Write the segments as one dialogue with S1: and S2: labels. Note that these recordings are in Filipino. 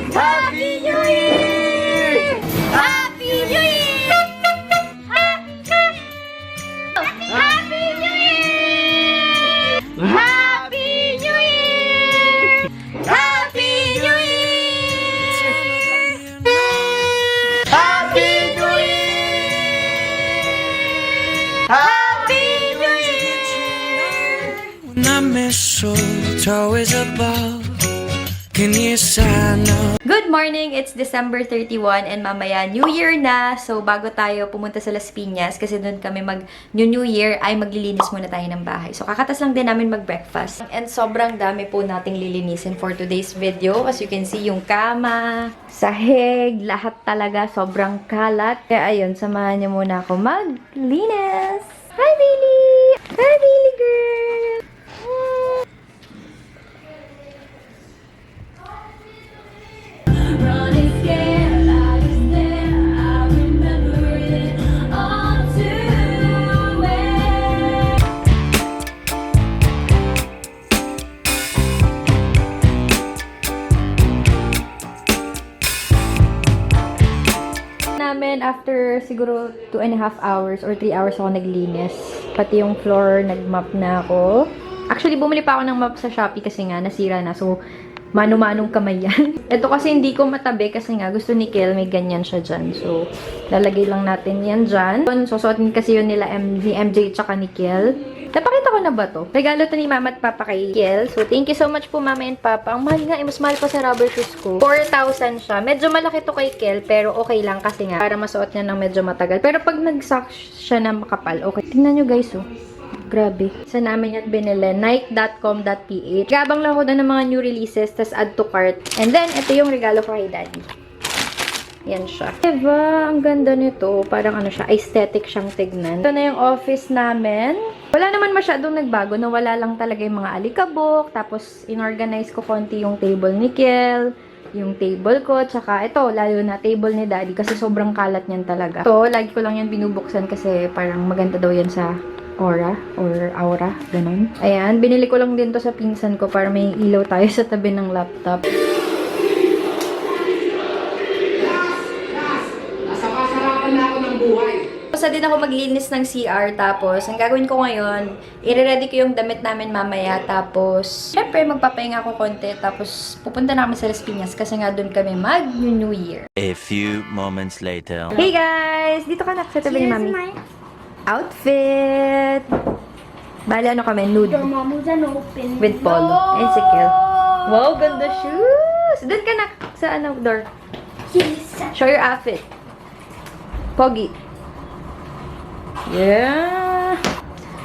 S1: Happy New Year! Happy New Year! Happy New Year! Happy New Year! Happy New Year! Happy New Year! Happy New Year!
S2: When I mistletoe is above, can you sana?
S1: Good morning! It's December 31 and mamaya New Year na. So, bago tayo pumunta sa Las Piñas, kasi doon kami mag-New Year, ay maglilinis muna tayo ng bahay. So, kakatas lang din namin mag-breakfast. And sobrang dami po nating lilinisin for today's video. As you can see, yung kama, sahig, lahat talaga sobrang kalat. Kaya ayun, samahan niyo muna ako maglinis. Hi, Bailey! Hi, Bailey girl! Running scared, I was there, I remember it all too well. Namin after siguro 2.5 hours or 3 hours ako naglinis. Pati yung floor, nag-mop na ako. Actually, bumili pa ako ng mop sa Shopee kasi nga nasira na. So, mano-manong kamay yan. Ito kasi hindi ko matabi kasi nga gusto ni Kel, may ganyan siya dyan. So, lalagay lang natin yan dyan. Susuotin kasi yun nila ni MJ tsaka ni Kel. Napakita ko na ba to? Regalo to ni Mama at Papa kay Kel. So, thank you so much po Mama and Papa. Ang mahal nga, mas mahal pa sa rubber shoes ko. 4,000 siya. Medyo malaki to kay Kel, pero okay lang kasi nga, para masuot niya ng medyo matagal. Pero pag nag-socks siya na makapal, okay. Tingnan nyo guys, oh. Grabe. Sa namin yan binili. Nike.com.ph. Gabang lang ko doon ng mga new releases, tas add to cart. And then, ito yung regalo ko kay Daddy. Yan siya. Diba? Ang ganda nito. Parang ano siya, aesthetic siyang tignan. Ito na yung office namin. Wala naman masyadong nagbago. Nawala lang talaga yung mga alikabok. Tapos, inorganize ko konti yung table ni Kel. Yung table ko, tsaka ito, lalo na table ni Daddy kasi sobrang kalat niyan talaga. Ito, lagi ko lang yan binubuksan kasi parang maganda daw yan sa aura, ganun. Ayan, binili ko lang din to sa pinsan ko para may ilaw tayo sa tabi ng laptop.
S3: Nasapasarapan na ako ng buhay.
S1: Basta din ako maglinis ng CR, tapos ang gagawin ko ngayon, i-ready ko yung damit namin mamaya, tapos syempre magpapahinga ako konti, tapos pupunta na kami sa Las Piñas kasi nga doon kami mag-New Year.
S4: A few moments later.
S1: Hey guys! Dito ka na sa tabi ni Mami. Outfit! Bali, ano kami? Nude. With polo. And sikil. Wow, ganda shoes! Doon ka na sa ano, door. Show your outfit. Pogi. Yeah!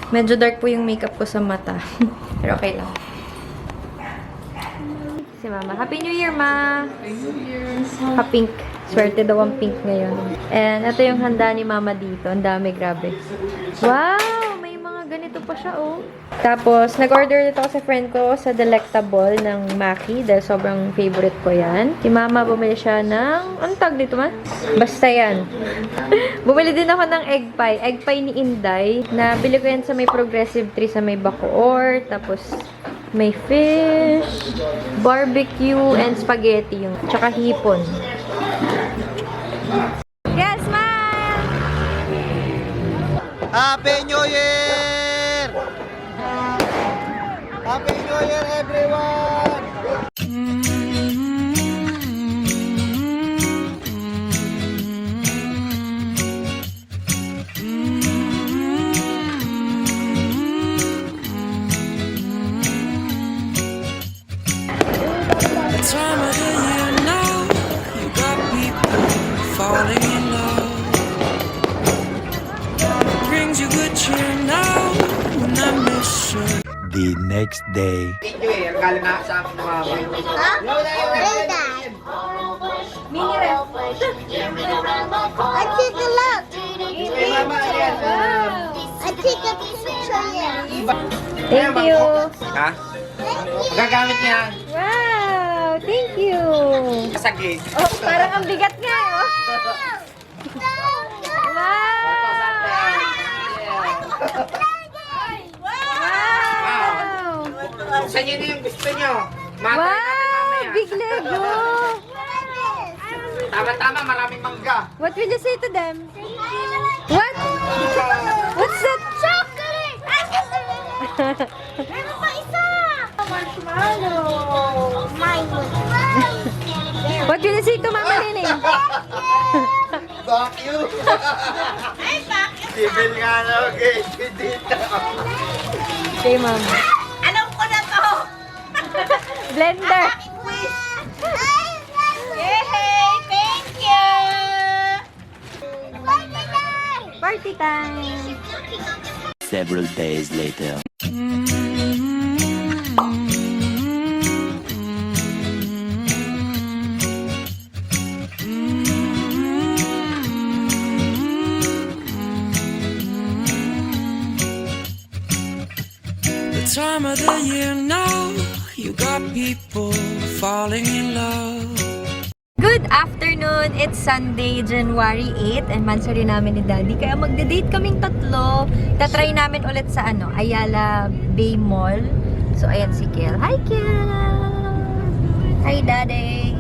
S1: Medyo dark po yung makeup ko sa mata. Pero okay lang. Si Mama. Happy New Year, Ma! Happy New Year! Ha-pink. Swerte daw ang pink ngayon. And ito yung handa ni Mama dito. Ang dami, grabe. Wow! May mga ganito pa siya, oh. Tapos, nag-order dito ako sa friend ko sa Delectable ng Maki dahil sobrang favorite ko yan. Si Mama, bumili siya ng... Anong tag dito, man? Basta yan. Bumili din ako ng egg pie. Egg pie ni Inday. Nabili ko yan sa may Progressive Tree sa may Bacoor. Tapos, may fish, barbecue, and spaghetti yung. Tsaka hipon. Yes, smile!
S3: Happy New Year! Happy New Year, everyone!
S2: Time of the year now, you got people falling in love. Brings you good cheer now when I miss you.
S4: The next day.
S3: Thank you eh, galing na sa akin ng mama.
S1: Mini ref.
S5: I take a look.
S3: Hey, mama, yan.
S5: I take a picture here.
S1: Thank you.
S3: Ha? Magagamit niya.
S1: Wow! Thank you.
S3: Kasagi.
S1: Oh, parang ang bigat nga, oh. Wow!
S3: Buksan niyo na yung gusto niyo.
S1: Wow! Big Lego!
S3: Tama-tama, maraming mangga.
S1: What will you say to them? What? What's that?
S5: Chocolate! Meron pa isa! Marshmallow! Mine was
S1: What will you say to Mama Lining?
S3: Fuck you.
S5: Ay, bakit?
S3: Civil nga na, okay. Dito.
S1: Say Mama.
S5: Alam ko na to!
S1: Blender.
S5: Wish! Yay! Thank you!
S1: Party time.
S4: Several days later.
S2: The time of the year now, you got people falling in love.
S1: Good afternoon! It's Sunday, January 8 and mansari namin ni Daddy. Kaya magde-date kaming tatlo. Tatry namin ulit sa Ayala Bay Mall. So, ayan si Kel. Hi, Kel! Hi, Daddy!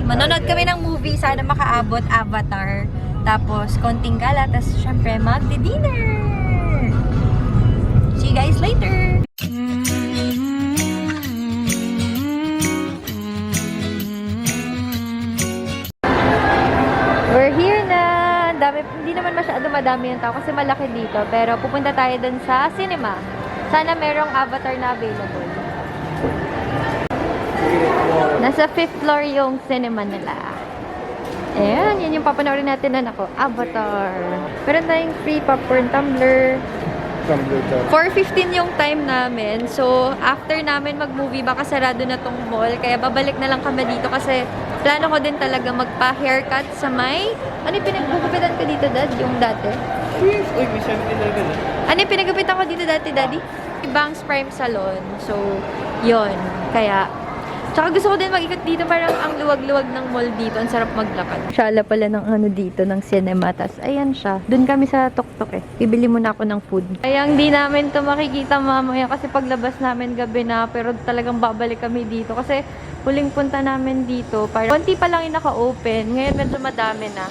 S1: Manonood kami ng movie. Sana makaabot Avatar. Tapos, konting gala. Tapos, syempre, magde-dinner! See you guys later! We're here na! Dami, hindi naman masyado madami yung tao kasi malaki dito. Pero pupunta tayo dun sa cinema. Sana merong Avatar na available. Nasa 5th floor yung cinema nila. Ayan, yun yung papanoorin natin na Avatar. Meron tayong free popcorn tumbler. 4:15 yung time namin. So, after namin mag-movie, baka sarado na tong mall. Kaya babalik na lang kami dito kasi plano ko din talaga magpa-haircut sa may... Ano yung pinaggugupitan ko dito, Dad? Yung dati?
S3: Uy, may 7-Eleven eh.
S1: Ano yung pinaggupitan ko dito dati, Daddy? Bangs Prime Salon. So, yon. Kaya... Tsaka gusto ko din mag-ikot dito. Parang ang luwag-luwag ng mall dito. Ang sarap maglakad. Shala pala ng dito, ng cinema. Tas, ayan siya. Doon kami sa tok-tok eh. Bibili muna ako ng food. Kaya hindi namin to makikita mamaya kasi paglabas namin gabi na. Pero talagang babalik kami dito. Kasi huling punta namin dito. Parang konti pa lang yung naka-open. Ngayon medyo madami na.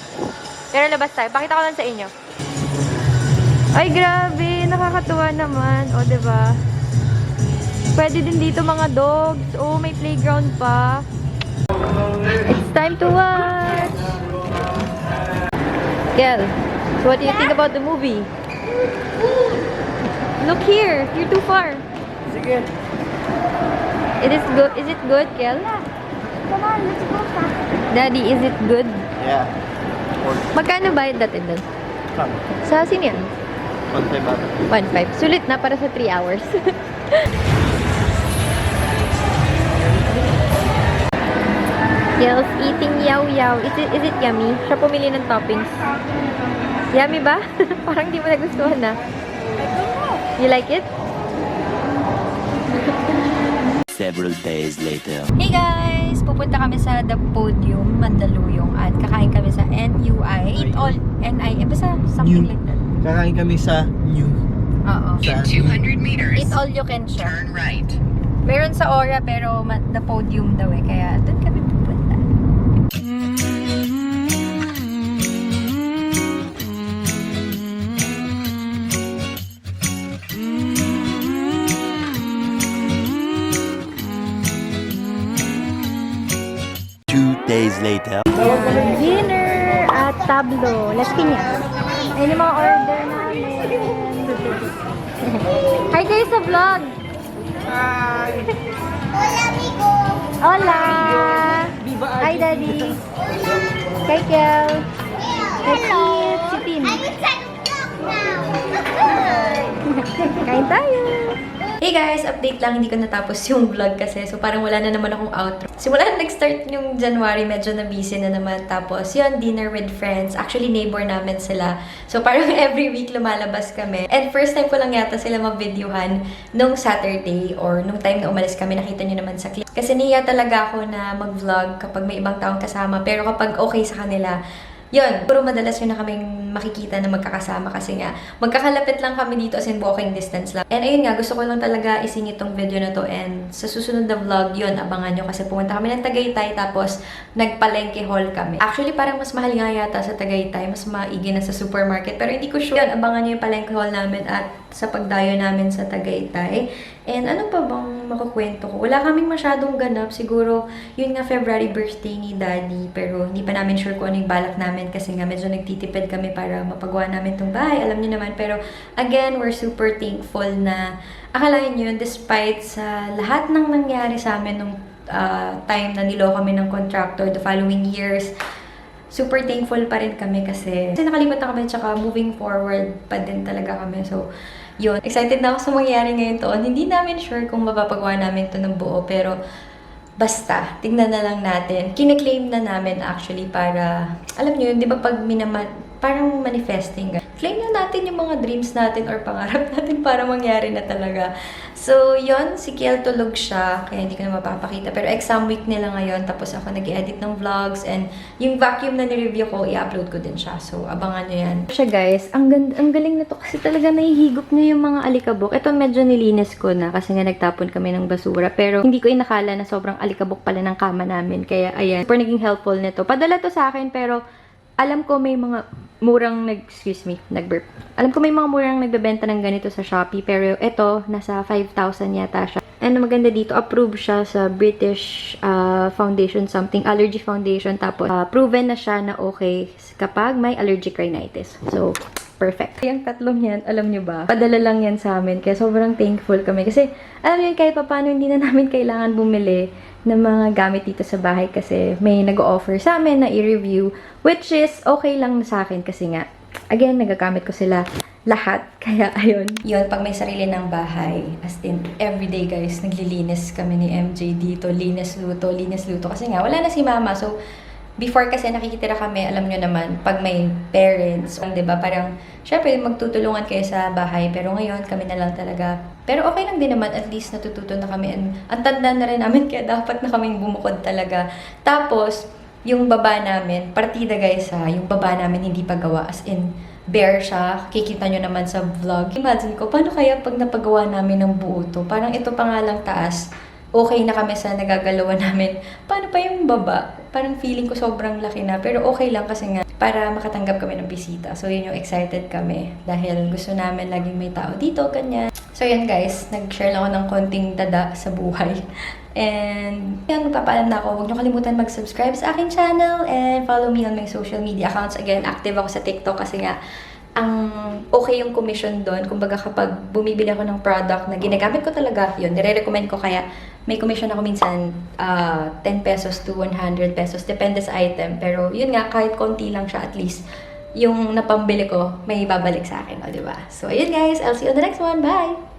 S1: Pero labas tayo. Pakita ko lang sa inyo. Ay, grabe. Nakakatuwa naman. O, diba? Pwede din dito mga dogs. Oh, may playground pa. It's time to watch! Kel, so what do you think about the movie? Look here! You're too far.
S3: Sige.
S1: It is good. Is it good, Kel?
S5: Come on, let's go fast.
S1: Daddy, is it good?
S3: Yeah.
S1: Magkano bayad natin doon?
S3: Come.
S1: Sa sino yan?
S3: 1.5
S1: 1.5. Sulit na para sa 3 hours. Yel's eating yaw-yaw. Is it yummy? Siya pumili ng toppings. Yummy ba? Parang di mo nagustuhan na. You like it?
S4: Several days later.
S1: Hey guys! Pupunta kami sa The Podium, Mandaluyong at kakain kami sa NUI. Eat all, NI, basta something like that.
S3: Kakain kami sa New.
S1: Oo.
S3: Sa
S6: 200 meters,
S1: Eat all you can siya.
S6: turn right.
S1: Meron sa Aura pero The Podium daw eh. Kaya doon kami pupunta.
S4: Days later.
S1: Dinner at tablo. Las Piñas. Ayun yung mga order namin. Hi kayo sa vlog!
S5: Hola, amigo.
S1: Hola! Hi, Daddy! Kay Kel! Kay Kit! Si Tim!
S5: I'm inside the block now.
S1: Kain tayo! Hey guys! Update lang, hindi ko natapos yung vlog kasi so parang wala na naman akong outro. Simula na nag-start yung January, medyo na busy na naman. Tapos yun, dinner with friends. Actually, neighbor namin sila. So parang every week lumalabas kami. And first time ko lang yata sila mag-videohan nung Saturday or nung time na umalis kami. Nakita nyo naman sa clip. Kasi niya talaga ako na mag-vlog kapag may ibang taong kasama. Pero kapag okay sa kanila, yun, puro madalas yun na kaming makikita na magkakasama kasi nga, magkakalapit lang kami dito as in walking distance lang. And ayun nga, gusto ko lang talaga isingit tong video na to and sa susunod na vlog yun, abangan nyo kasi pumunta kami ng Tagaytay tapos nagpalengke haul kami. Actually, parang mas mahal nga yata sa Tagaytay, mas maigi na sa supermarket pero hindi ko sure. Yun, abangan nyo yung palengke haul namin at sa pagdayo namin sa Tagaytay. And ano pa bang makukwento ko? Wala kaming masyadong ganap. Siguro, yun nga February birthday ni Daddy. Pero hindi pa namin sure kung ano yung balak namin kasi nga medyo nagtitipid kami para mapagawa namin itong bahay. Alam niyo naman. Pero again, we're super thankful na akalain nyo, despite sa lahat ng nangyari sa amin nung time na nilo kami ng contractor the following years, super thankful pa rin kami kasi nakalimutan kami tsaka moving forward pa din talaga kami. So, yun. Excited na ako sa mangyayari ngayon taon. Hindi namin sure kung mapapagawa namin to ng buo pero basta, tignan na lang natin. Kine-claim na namin actually para, alam nyo yun, di ba pag parang manifesting. Claim na natin yung mga dreams natin or pangarap natin para mangyari na talaga. So, yun, si Kiel tulog siya, kaya hindi ko na mapapakita. Pero exam week nila ngayon, tapos ako nag-edit ng vlogs, and yung vacuum na ni-review ko, i-upload ko din siya. So, abangan nyo yan. Siya guys, ang galing na to kasi talaga nahihigop niya yung mga alikabok. Ito medyo nilinis ko na kasi nga nagtapon kami ng basura. Pero hindi ko inakala na sobrang alikabok pala ng kama namin. Kaya ayan, super naging helpful nito. Padala to sa akin pero alam ko may mga murang nag-burp. Alam ko may mga murang nagbebenta ng ganito sa Shopee, pero ito, nasa 5,000 yata siya. And maganda dito, approved siya sa British foundation something, allergy foundation. Tapos, proven na siya na okay kapag may allergic rhinitis. So, perfect. Yung tatlong yan, alam nyo ba, padala lang yan sa amin. Kaya sobrang thankful kami. Kasi, alam nyo, kahit paano hindi na namin kailangan bumili ng mga gamit dito sa bahay kasi may nag-offer sa amin na i-review, which is okay lang sa akin kasi nga, again, nagagamit ko sila lahat. Kaya, ayun. Yun, pag may sarili ng bahay, as in, everyday guys, naglilinis kami ni MJ dito. Linis, luto. Kasi nga, wala na si mama. So, before kasi nakikitira kami, alam nyo naman, pag may parents, diba, parang, syempre, magtutulungan kayo sa bahay, pero ngayon, kami na lang talaga. Pero okay lang din naman, at least natututo na kami, and ang tanda na rin namin, kaya dapat na kaming bumukod talaga. Tapos, yung baba namin, partida guys ha, yung baba namin hindi pa gawa, as in, bare siya, kikita nyo naman sa vlog. Imagine ko, paano kaya pag napagawa namin ng buo to? Parang ito pa nga lang taas, okay na kami sa nagagalawa namin. Paano pa yung baba? Parang feeling ko sobrang laki na. Pero okay lang kasi nga, para makatanggap kami ng bisita. So, yun yung excited kami. Dahil gusto namin laging may tao dito, ganyan. So, yun guys. Nag-share lang ako ng konting dada sa buhay. And, yan, magpapaalam na ako. Huwag niyo kalimutan mag-subscribe sa aking channel and follow me on my social media accounts. Again, active ako sa TikTok kasi nga, ang okay yung commission doon. Kumbaga kapag bumibili ako ng product na ginagamit ko talaga, yun, nire-recommend ko kaya may commission ako minsan 10 pesos to 100 pesos. Depende sa item. Pero yun nga, kahit konti lang siya at least, yung napambili ko, may babalik sa akin, o diba? So, ayun guys, I'll see you on the next one. Bye!